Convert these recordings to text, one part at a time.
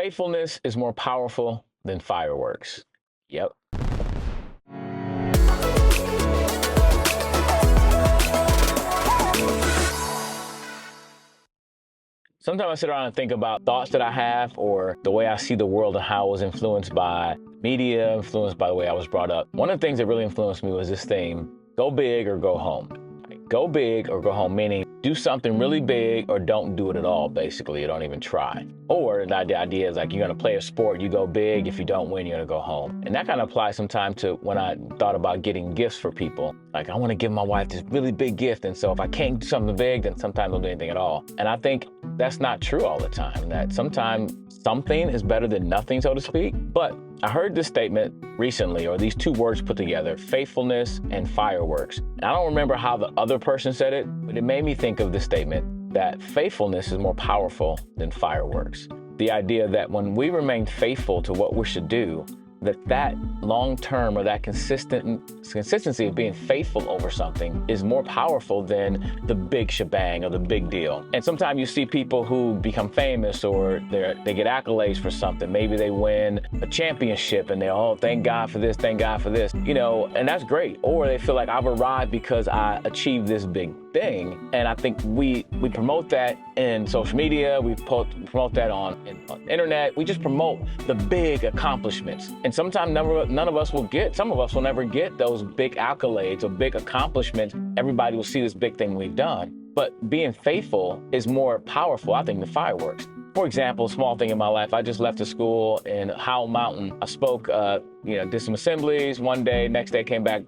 Faithfulness is more powerful than fireworks. Yep. Sometimes I sit around and think about thoughts that I have or the way I see the world and how I was influenced by media, influenced by the way I was brought up. One of the things that really influenced me was this theme: go big or go home. Go big or go home, meaning do something really big or don't do it at all, basically. You don't even try. Or the idea is like, you're going to play a sport, you go big. If you don't win, you're going to go home. And that kind of applies sometimes to when I thought about getting gifts for people. Like, I want to give my wife this really big gift. And so if I can't do something big, then sometimes I don't do anything at all. And I think that's not true all the time, that sometimes something is better than nothing, so to speak. But I heard this statement recently, or these two words put together: faithfulness and fireworks. And I don't remember how the other person said it, but it made me think of this statement that faithfulness is more powerful than fireworks. The idea that when we remain faithful to what we should do, that long-term or that consistency of being faithful over something is more powerful than the big shebang or the big deal. And sometimes you see people who become famous or they get accolades for something. Maybe they win a championship and they're, oh, thank God for this, thank God for this, and that's great. Or they feel like I've arrived because I achieved this big thing. And I think we promote that in social media, we promote that on internet. We just promote the big accomplishments. And sometimes none of us will get, some of us will never get those big accolades or big accomplishments. Everybody will see this big thing we've done. But being faithful is more powerful, I think, than fireworks. For example, small thing in my life, I just left a school in Howell Mountain. I spoke, did some assemblies one day, next day I came back,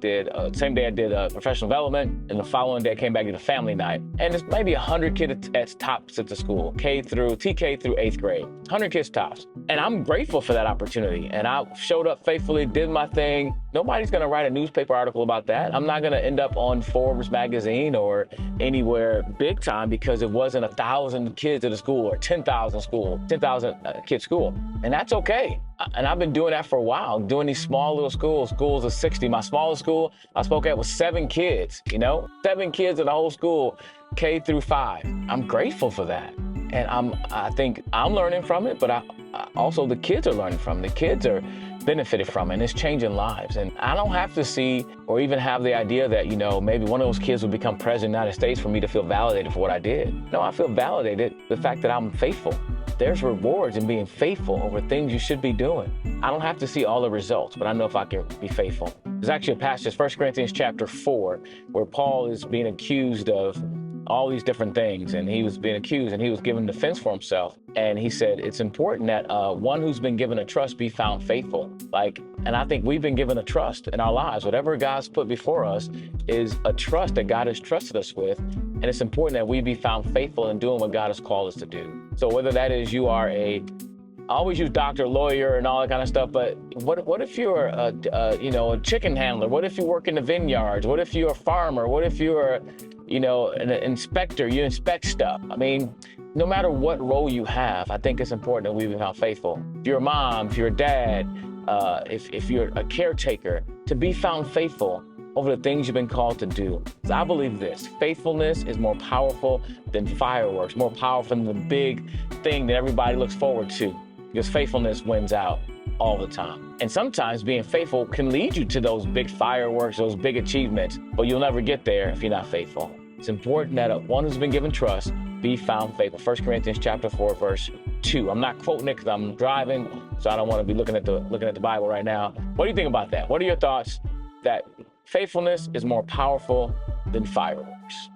same day I did professional development, and the following day I came back, did a family night. And it's maybe 100 kids at tops at the school, TK through 8th grade, 100 kids tops. And I'm grateful for that opportunity. And I showed up faithfully, did my thing. Nobody's gonna write a newspaper article about that. I'm not gonna end up on Forbes magazine or anywhere big time because it wasn't 1,000 kids at a school or 10,000 kids school. And that's okay. And I've been doing that for a while, doing these small little schools of 60. My smallest school I spoke at was 7 kids, 7 kids in the whole school, K through 5. I'm grateful for that. And I think I'm learning from it, but also the kids are learning from it. The kids are benefited from it, and it's changing lives. And I don't have to see or even have the idea that, maybe one of those kids will become president of the United States for me to feel validated for what I did. No, I feel validated the fact that I'm faithful. There's rewards in being faithful over things you should be doing. I don't have to see all the results, but I know if I can be faithful. There's actually a passage, 1 Corinthians chapter 4, where Paul is being accused of all these different things, and he was being accused and he was giving defense for himself. And he said, it's important that one who's been given a trust be found faithful. And I think we've been given a trust in our lives. Whatever God's put before us is a trust that God has trusted us with. And it's important that we be found faithful in doing what God has called us to do. So whether that is you are I always use doctor, lawyer, and all that kind of stuff, but what if you're a chicken handler? What if you work in the vineyards? What if you're a farmer? What if you're an inspector, you inspect stuff? I mean, no matter what role you have, I think it's important that we be found faithful. If you're a mom, if you're a dad, if you're a caretaker, to be found faithful over the things you've been called to do. Because I believe this: faithfulness is more powerful than fireworks, more powerful than the big thing that everybody looks forward to, because faithfulness wins out all the time. And sometimes being faithful can lead you to those big fireworks, those big achievements, but you'll never get there if you're not faithful. It's important that one who's been given trust be found faithful. 1 Corinthians chapter 4, verse 2. I'm not quoting it because I'm driving, so I don't want to be looking at the Bible right now. What do you think about that? What are your thoughts that faithfulness is more powerful than fireworks?